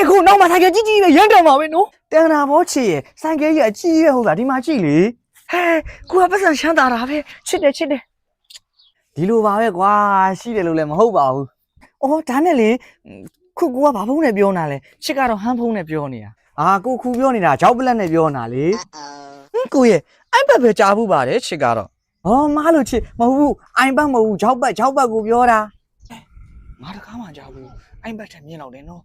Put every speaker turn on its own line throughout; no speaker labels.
ခုနောက်မှဆိုင်ကကြီးကြီးပဲရမ်းတယ်မှာပဲနော်တန်တာဘောချစ်ရဲ့ဆိုင်ကကြီးအကြီးရဲ့ဟုတ်လားဒီမှာကြည့်လေဟဲကိုကပတ်စံချမ်းသာတာပဲချစ်တယ်ဒီလိုပါပဲကွာရှိတယ်လို့လည်းမဟုတ်ပါဘူးအော်ဒါနဲ့လေခုကိုကဘာဖုန်းနဲ့ပြောနေတာလဲချစ်ကတော့ဟန်းဖုန်းနဲ့ပြောနေတာကိုခုပြောနေတာဂျောက်ပလက်နဲ့ပြောနေတာလေကိုရဲ့အိုက်ဘက်ပဲကြားဘူးပါတယ်ချစ်ကတော့မားလို့ချစ်မဟုတ်ဘူးအိုင်ဘက်မဟုတ်ဘူးဂျောက်ဘက်ကိုပြောတာငါတကားမှကြားဘူးအိုင်ဘက်ထက်မြင်တော့တယ်နော်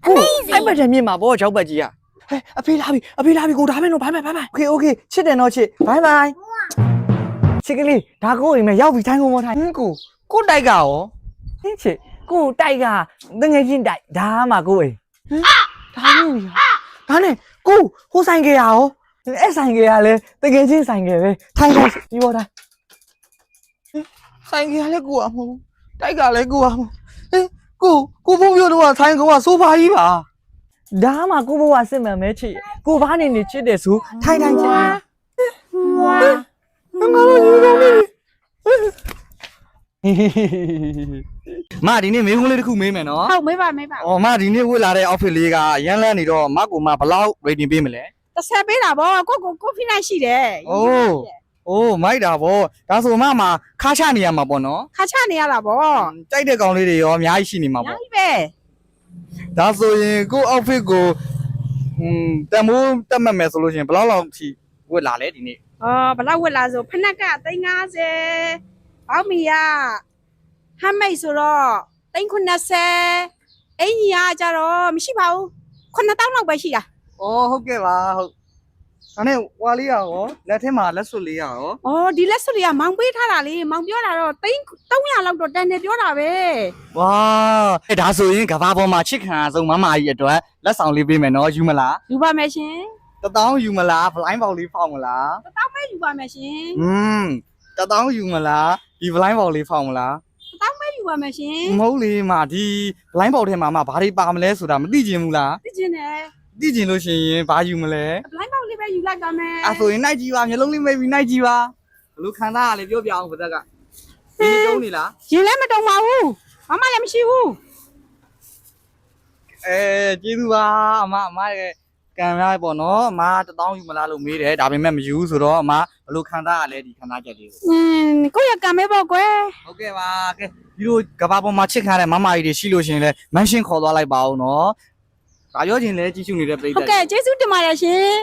ဟုတ်အိုင်ဘက်ထက်မြင်မှာပေါ့ဂျောက်ဘက်ကြီးကအဖေလာပြီကိုဒါပဲနော်ဘိုင်โอเคချစ်တယ်နော်ချစ်ဘိုင်ချစ်ကလေးဒါကိုအိမ်မှာရောက်ပြီထိုင်ကုန်မထိုင်ကိုတိုက်ကရောဟင်းချစ်ကိုတိုက်ကတငယ်ချင်းတိုက်ဒါမှကိုအိမ်ဒါနဲ့ကိုဟိုဆိုင်ကရောအဲ့ဆိုင်ကလဲတငယ်ချင်းဆိုင်ကပဲထိုင်ဒီပေါ်တိုင်းဆိုင်ကလည်းကိုမဟုတ်တိုက်ကလည်းကိုမဟုတ်ကိုဘုံပြောတော့ဆိုင်ကောင်ကဆိုဖာကြီးပါဒါမှကိုဘဝစစ်မှန်မဲချစ်ကိုဘာနေချစ်တယ်ဆိုထိုင်ချစ်ငါတို့ယူတော့မဒီနေ့မေးခွန်းလေးတစ်ခုမေးမယ်နော်
ဟုတ်မေးပါ
မဒီနေ့ဝတ်လာတဲ့ outfit လေးကရမ်းလန်းနေတော့မကိုမဘလောက် rating ပေးမလဲ
30ပေးတာဗောကိုဖိနိုင်ရှိတယ်
မိုက်တာဗောဒါဆိုမခါချနေရမှာပေါ့နော်
ခါချနေရတာဗော
ကြိုက်တဲ့ကောင်လေးတွေရောအများကြီးရှိနေမှာပေါ့
အများကြီးပဲ
ဒါဆိုရင်ကို outfit ကိုတမိုးတက်မှတ်မယ်ဆိုလို့ရှိရင်ဘလောက်လောက်ထိဝတ်လာလဲဒီနေ့
ဘလောက်ဝတ်လာဆိုဖနက်က350အောက်မီရဟမ်းမိတ်ဆိုတော့390အင်ကြီးကကြတော့မရှိပါဘူး9000လောက်ပဲရှိတာ
ဟုတ်ကဲ့ပါဟုတ်ဒါနဲ့ဝါလေးရောလက်ထဲမှာလက်စွပ်လေးရော
ဒီလက်စွပ်လေးကမောင်ပေးထားတာလေမောင်ပြောတာတော့300လောက်တော့တန်တယ်ပြောတာပဲ
ဝါဒါဆိုရင်ကဘာပေါ်မှာချစ်ခံအဆုံးမမကြီးအတွက်လက်ဆောင်လေးပေးမယ်နော်ယူမလား
ယူပါမယ်ရှင်
1000ယူမလားဘလိုင်းပေါက်လေးဖောက်မလား
1000ပဲယူပါမယ်ရှင်
1000ယူမလားဒီဘလိုင်းပေါက်လေးဖောက်မလား
1000ပဲယူပါမယ်ရှင်
မဟုတ်လေဒီဘလိုင်းပေါက်ထဲမှာဘာတွေပါမလဲဆိုတာမသိချင်ဘူးလား
သိချင်တယ်
သိချင်လို့ရှိရင်ဘာယူမလဲ
ဘလိုင်းပေါက်လေးပဲယူလိုက်ပါမယ်
ဆိုရင်နိုင်ကြည့်ပါမျိုးလုံးလေးမိတ်ပြီးနိုင်ကြည့်ပါဘလို့ခံစားရလဲပြောပြအောင်ဗသက်ကဒီတုံးနေလား
ရင်လည်းမတုံပါဘူးမလည်းမရှိဘူး
ကျေးဇူးပါအမရဲ့ကံများပေါ့နော်အမ1000ယူမလားလို့မေးတယ်ဒါပေမဲ့မယူဆိုတော့အမဘလို့ခံစားရလဲဒီခံစားချက်လေး
ကိုကိုရကံမဲပေါ့ကွယ်
ဟုတ်ကဲ့ပါကဲဒီလိုကဘာပေါ်မှာချစ်ခံရတဲ့မမကြီးတွေရှိလို့ရှိရင်လဲမန်ရှင်းခေါ်သွားလိုက်ပါဦးနော်ဒါပြောချင်လဲကြည့်ရှုနေတဲ့ပြည်သက်
ဟုတ်ကဲ့ကျေးဇူးတင်ပါတယ်ရှင်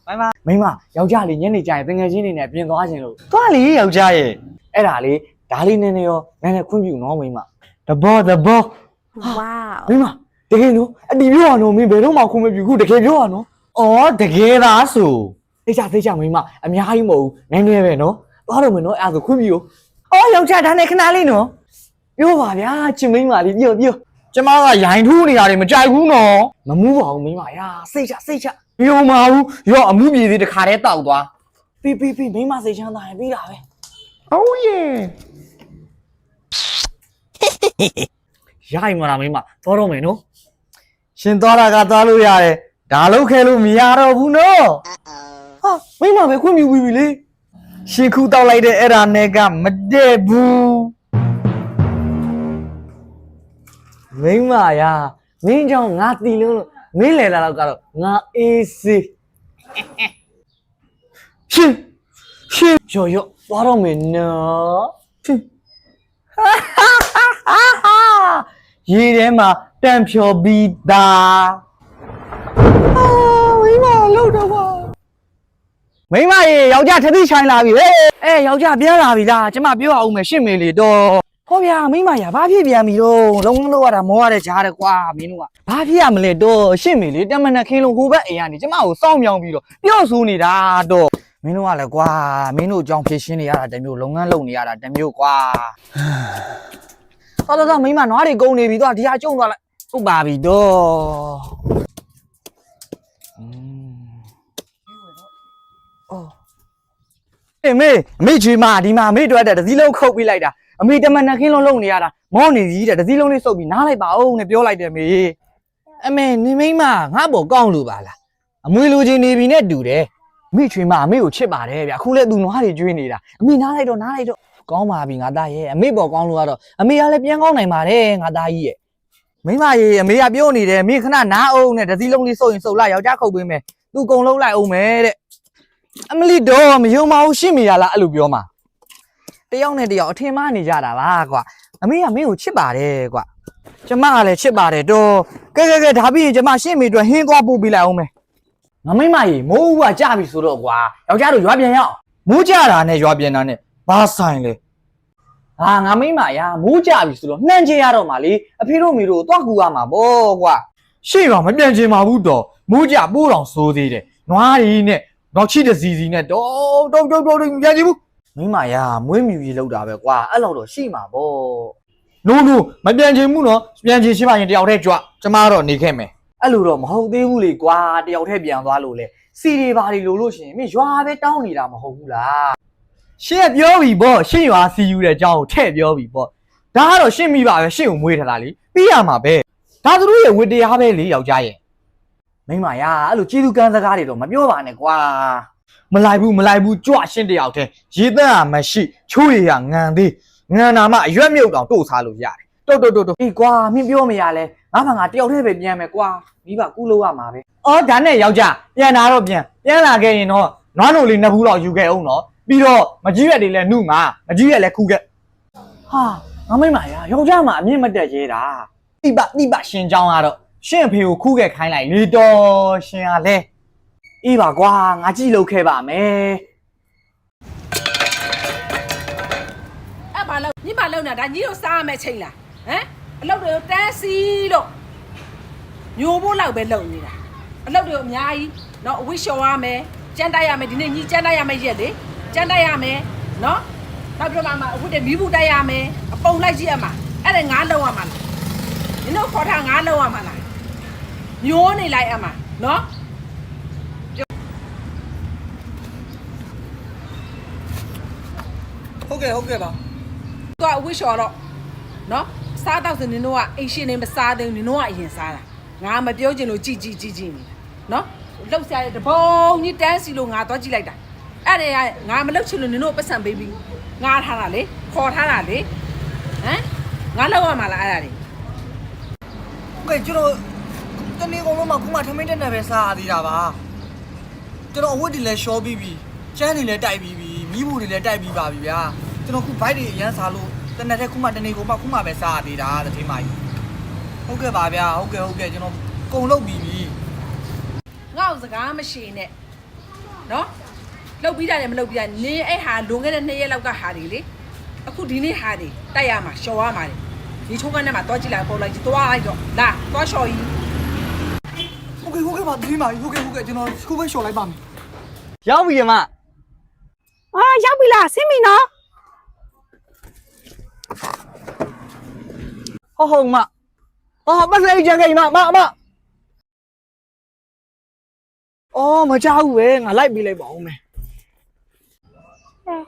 ဘိုင်မိမယောက်ျားလေးညနေကျရင်တငယ်ချင်းတွေနဲ့ပြင်သွားခြင်းလို့သွားလေယောက်ျားရဲ့အဲ့ဒါလေးဒါလေးနည်းနည်းရောနည်းနည်းခွင့်ပြုနော်မိမတဘော
ဝါ
မိမတကယ်နော်အတီးပြောရနော်မင်းဘယ်တော့မှခွင့်မပြုဘူးတကယ်ပြောရနော်တကယ်သားဆိုသိချမိမအများကြီးမဟုတ်ဘူးနည်းနည်းပဲနော်သွားတော့မယ်နော်အဲ့ဒါဆိုခွင့်ပြုယောက်ျားဒါနဲ့ခဏလေးနော်ပြောပါဗျာချစ်မိမလေးပြောကျမကရိုင်ထူးနေရတယ်မကြိုက်ဘူးနော်မမူးပါဘူးမိမရာစိတ်ချပြောမဘူးရောအမှုပြေသေးတခါတည်းတောက်သွားပြီးမိမစိတ်ချမ်းသာရင်ပြီးတာပဲဟုတ်ရဲ့ရိုက်မလားမိမသွားတော့မယ်နော်ရှင်သွားတာကသွားလို့ရတယ်ဒါလုံးခဲလို့မရတော့ဘူးနော်မိမပဲခွင့်ပြုပြီလေရှင်ခုတောက်လိုက်တဲ့အဲ့ဒါနဲ့ကမတည့်ဘူးမိမရာမင်းကြောင့်ငါတီလုံးလို့မင်းလဲလာတော့ကတော့ငါအေးစေးရှင်ရောသွားတော့မယ်နော်ရေထဲမှာတန့်ဖြော်ပြီးသားမိမလောက်တော့ပါမိမရေယောက်ျားထသိချိုင်းလာပြီလေယောက်ျားပြန်လာပြီလားကျမပြောအောင်မယ်ရှင့်မေလေတော့ဟောဗျာမိမရဘာဖြစ်ပြန်ပြီတော့လုံးလို့ရတာမောရတဲ့ကြားတယ်ကွာမင်းတို့ကဘာဖြစ်ရမလဲတော့ရှင့်မေလေတမန်နဲ့ခင်းလုံးဟိုဘက်အိမ်ကနေကျမကိုစောင့်မြောင်းပြီးတော့ပြော့ဆိုးနေတာတော့မင်းတို့ကလည်းကွာမင်းတို့အကြောင်းဖြည့်ရှင်းနေရတာတမျိုးလုပ်ငန်းလုပ်နေရတာတမျိုးကွာတော့မိမနွားတွေကုန်နေပြီတော့ဒီဟာကျုံသွားလိုက်ဟုတ်ပါပြီတော့မေချွေမဒီမှာမေတွေ့တဲ့တစည်းလုံးခုတ်ပြီးလိုက်တာအမေတမန်နဲ့ခင်းလုံးလုံနေရတာမောနေကြီးတဲ့တစည်းလုံးလေးစုပ်ပြီးနားလိုက်ပါဦးနဲ့ပြောလိုက်တယ်မေအမေနေမိမငါ့ပေါ်ကောင်းလို့ပါလားအမွေလိုချင်နေပြီနဲ့တူတယ်မေချွေမအမေကိုချစ်ပါတယ်ဗျအခုလဲသူနွားတွေကျွေးနေတာအမေနားလိုက်တော့ကောင်းပါပြီငါသားရဲ့အမေပေါ်ကောင်းလို့ကတော့အမေကလည်းပြန်ကောင်းနိုင်ပါတယ်ငါသားကြီးရဲ့ မိမရေအမေကပြောနေတယ်မင်းခဏနားအောင်နဲ့တစည်းလုံးလေးစုပ်ရင်စုပ်လိုက်ယောက်ျားခုတ်ပေးမယ်သူကုံလုံးလိုက်အောင်မယ်တဲ့အမလီတော့မယုံမအောင်ရှင့်မိရလားအဲ့လိုပြောမှာတယောက်နဲ့တယောက်အထင်မှားနေကြတာပါကွာအမေကမင်းကိုချစ်ပါတယ်ကွာကျမကလည်းချစ်ပါတယ်တော့ကဲဒါပြီးရင်ကျမရှင့်မိအတွက်ဟင်းသွားပို့ပေးလိုက်အောင်မယ်ငါမိမရေမိုးဦးကကြပြီဆိုတော့ကွာယောက်ျားတို့ရွာပြန်ရအောင်မိုးကြတာနဲ့ရွာပြန်တာနဲ့ဘာဆိုင်လဲဟာငါမိမရာမိုးကြပြီဆိုတော့နှမ်းချရတော့မှလေအဖေတို့မိတို့သွားကူရမှာပေါ့ကွာရှေ့ပါမပြန်ချင်ပါဘူးတော့မိုးကြပိုးတော်စိုးသေးတယ်နွားရီနဲ့နောက်ချိတဲ့စီစီနဲ့တော့ပြန်ချင်ဘူးမိမရာမွေးမြူကြီးလောက်တာပဲကွာအဲ့လောက်တော့ရှိမှာပေါ့နိုးမပြန်ချင်ဘူးနော်ပြန်ချင်ရှိမှရင်တယောက်တည်းကြွကျမတော့နေခဲ့မယ်အဲ့လိုတော့မဟုတ်သေးဘူးလေကွာတယောက်တည်းပြန်သွားလို့လေစီတွေပါတွေလို့ရှိရင်မင်းရွာပဲတောင်းနေတာမဟုတ်ဘူးလားရှင့်ပြောပြီပေါ့ရှင့်ရွာစီယူတဲ့အကြောင်းကိုထည့်ပြောပြီပေါ့ဒါကတော့ရှင့်မိပါပဲရှင့်ကိုမွေးထလာလေပြီးရမှာပဲဒါသူတို့ရဲ့ဝတ္တရားပဲလေယောက်ျားရဲ့မိမရာအဲ့လိုကျေးဇူးကမ်းစကားတွေတော့မပြောပါနဲ့ကွာမလိုက်ဘူးကြွရှင့်တယောက်တည်းရေတန်းဟာမရှိချိုးရည်ကငံသေးငံနာမှအရွက်မြုပ်တောင်တို့စားလို့ရတယ်တို့အေးကွာမင်းပြောမရလဲငါဘာငါတယောက်တည်းပဲပြန်မယ်ကွာမိဘကူလို့ရမှာပဲအော်ဒါနဲ့ယောက်ျားပြန်လာတော့ပြန်လာခဲ့ရင်တော့နွားနိုလေးနှစ်ဘူးလောက်ယူခဲ့အောင်နော်ပြီးတော့မကြီးရက်တွေလည်းနှုမှာမကြီးရက်လည်းခုခဲ့ဟာငါမိမရာယောက်ျားမှအမြင့်မတက်ရဲတာတိပရှင်ကြောင်းကတော့ရှင့်အဖေကိုခုခဲ့ခိုင်းလိုက်လေတော်ရှင်ကလည်းအေးပါကွာငါကြည့်လို့ခဲ့ပါမယ်
အဲ့ဘာလို့ညီမလုံနေတာဒါညီတို့စားရမယ့်ချိန်လားဟမ်အလုပ်တွေတန်းစီလို့ညိုဖို့လောက်ပဲလုံနေတာအလုပ်တွေအများကြီးနော်အဝိရှော်ရမယ်ကျန်းတိုက်ရမယ်ဒီနေ့ညီကျန်းတိုက်ရမယ်ရက်လေကျန်းတိုက်ရမယ်နော်နောက်ပြတော့မှအခုတည်းမီးဘူးတိုက်ရမယ်အပုံလိုက်ကြည့်ရမှာအဲ့ဒါငါလုံရမှာလားညီတို့ခေါ်ထားငါလုံရမှာလားညိုနေလိုက်ရမှာနော်
ဟုတ်ကဲ့ပါ
သူကအဝိရှော်တော့နော်စားတော့ဆိုနင်တို့ကအိမ်ရှင်နေမစားသေးဘူးနင်တို့ကအရင်စားတာငါမပြောချင်လို့ကြည်နေတာနော်လှုပ်ရှားတဲ့တဘုံကြီးတန်းစီလို့ငါသွားကြည့်လိုက်တာအဲ့ဒါငါမလှုပ်ချင်လို့နင်တို့ပတ်စံပေးပြီးငါထားတာလေခေါ်ထားတာလေဟမ်ငါလှုပ်ရမှာလားအဲ့ဒါလေ
ဟုတ်ကဲ့ကျွန်တော်တနေ့ကုန်လုံးမှခုမှထမင်းတက်နေပဲစားရသေးတာပါကျွန်တော်အဝတ်တွေလည်းရှော့ပြီးပြီကျန်းတွေလည်းတိုက်ပြီးပြီမိဘူးတွေလည်းတိုက်ပြီးပါပြီဗျာကျွန်တော်ခုဘိုက်တွေအရန်စားလို့တနေ့တက်ခုမှတနေ့ကုန်မှခုမှပဲစားရသေးတာတတိမကြီးဟုတ်ကဲ့ပါဗျာဟုတ်ကဲ့ကျွန်တော်ကုန်လုပ်ပြီးပြီ
ငါ့ကိုစကားမရှိနဲ့နော်လှုပ်ပြီးတာလည်းမလှုပ်ပြီးတာနင်းအဲ့ဟာလွန်ခဲ့တဲ့2ရက်လောက်ကဟာတွေလေအခုဒီနေ့ဟာတွေတိုက်ရမှာရှော်ရမှာလေဒီချုံကနဲ့မှာသွားကြည့်လိုက်ပေါ်လိုက်ကြည့်သွားလိုက်တော့လာသွားရှော်ကြီး
ဟုတ်ကဲ့ပါဒီမှာဟုတ်ကဲ့ကျွန်တော်ခုပဲရှော်လိုက်ပါမယ်ရောက်ပြီမ
ရောက်ပြီလားဆင်းပြီနော်
ဟုတ်မပတ်စရိတ်ကြံခဲ့မအော်မကြောက်ဘူးပဲငါလိုက်ပြီးလိုက်ပါဦးမယ်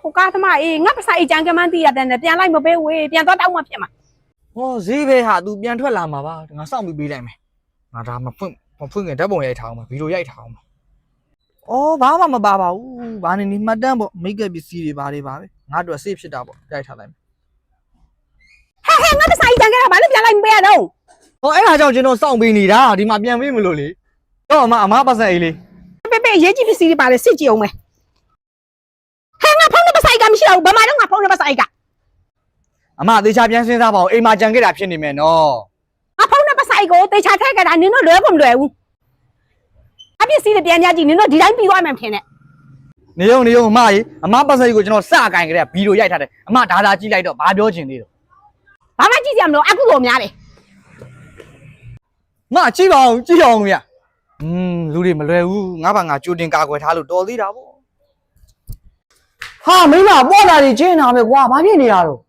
ဟိုကားသမားအေးငါပစာအိတ်ကြံကမှန်းသိရတယ်နဲ့ပြန်လိုက်မပေးဝေးပြန်သွားတောင်းမှဖြစ်မှာ
ဟောဈေးပဲဟာ तू ပြန်ထွက်လာမှာပါငါစောင့်ပြီးပေးလိုက်မယ်ငါဒါမဖွင့်ခင်ဓာတ်ပုံရိုက်ထားအောင်ဗီဒီယိုရိုက်ထားအောင်အော်ဘာမှမပါပါဘူးဘာနေနေမှတ်တမ်းပေါ့မိတ်ကပ်ပစ္စည်းတွေဘာတွေပါပဲငါတို့ safe ဖြစ်တာပေါ့ရိုက်ထားလိုက်မယ်
ငါပစာအိတ်ကြံခဲ့တာဘာလို့ပြန်လိုက်မပေးရတော့
ဟောအဲ့ဒါကြောင့်ကျွန်တော်စောင့်ပေးနေတာဒီမှာပြန်ပေးမလို့လေတော့အမပတ်စံအိတ်လေး
ပေးရေးကြည့်ပစ္စည်းတွေပါလေစစ်ကြည့်အောင်မယ်ငါဖုန်းနဲ့ပစာအိတ်ကမရှိတော့ဘူးဘာမှတော့ငါဖုန်းနဲ့ပစာအိတ်ကအ
မသေချာပြန်စဉ်းစားပါဦးအိမ်မှာကြံခဲ့တာဖြစ်နေမယ်နော်
ငါဖုန်းနဲ့ပစာအိတ်ကိုသေချာထည့်ခဲ့တာနင်တို့လွဲကုန်မလွယ်ဘူးအပစ္စည်းတွေပြန်ကြည့်နင်တို့ဒီတိုင်းပြီးသွားမှမထင်နဲ့
နေုံအမကြီးအမပတ်စံအိတ်ကိုကျွန်တော်စကင်ကြတဲ့ဗီဒီယိုရိုက်ထားတယ်အမဒါသာကြည့်လိုက်တော့ဘာပြောချင်သေးတော့
ဘာမှကြည့်ကြမလို့အခုလိုများတယ်
မကြည့်ပါဦးကြည့်အောင်ဗျလူတွေမလွယ်ဘူးငါဘာငါကြိုတင်ကာကွယ်ထားလို့တော်သေးတာပေါ့ဟာမင်းကပေါ်လာနေကျင်းတာပဲကွာဘာဖြစ်နေရတော့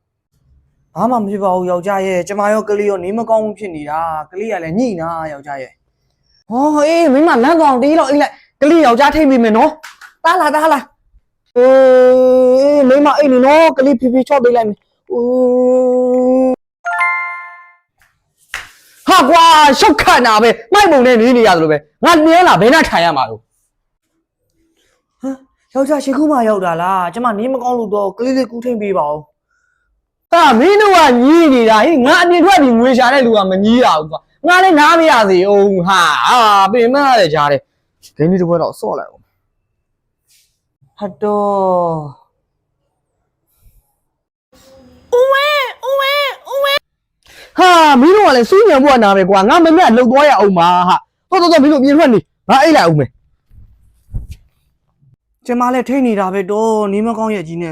ဘာမှမဖြစ်ပါဘူးယောက်ျားရဲ့ကျမရောကလေးရောနေမကောင်းဘူးဖြစ်နေတာကလေးကလည်းညှိနာယောက်ျားရဲ့ဟောအေးမင်းမလမ်းကောင်တေးတော့အေးလိုက်ကလေးယောက်ျားထိတ်မိမယ်နော်တားလာအေးမင်းမအေးနေနော်ကလေးဖြည်းဖြည်းချော့ပေးလိုက်မယ်ဟာကွာရှောက်ခတ်နာပဲမိုက်ပုံနဲ့နေရတယ်လို့ပဲငါနင်းလာဘယ်နဲ့ထိုင်ရမှာလို့ဟမ်ယောက်ျားရှေ့ခုမှရောက်တာလားကျမနေမကောင်းလို့တော့ကလေးလေးကူးထိန်ပေးပါဦး ဟာမင်းတို့ကညီးနေတာဟင်ငါအပြင်ထွက်ပြီးငွေရှာတဲ့လူကမညီးရဘူးကွာငါလည်းနားမရစေအောင်ဟာပင်မရတယ်ကြားတယ်ဂိမ်းလေးတစ်ပွဲတော့ဆော့လိုက်အောင်ဟတ်တော့
ဦးဝဲ
ဟာမင်းတို့ကလည်းစူးညံဖို့ကနာပဲကွာငါမမြတ်လှုပ်သွားရအောင်ပါဟာတော့မင်းတို့ပြင်ထွက်နေငါအိတ်လိုက်အောင်မယ်ကျမလည်းထိတ်နေတာပဲတော့နေမကောင်းရဲ့ကြီးနေ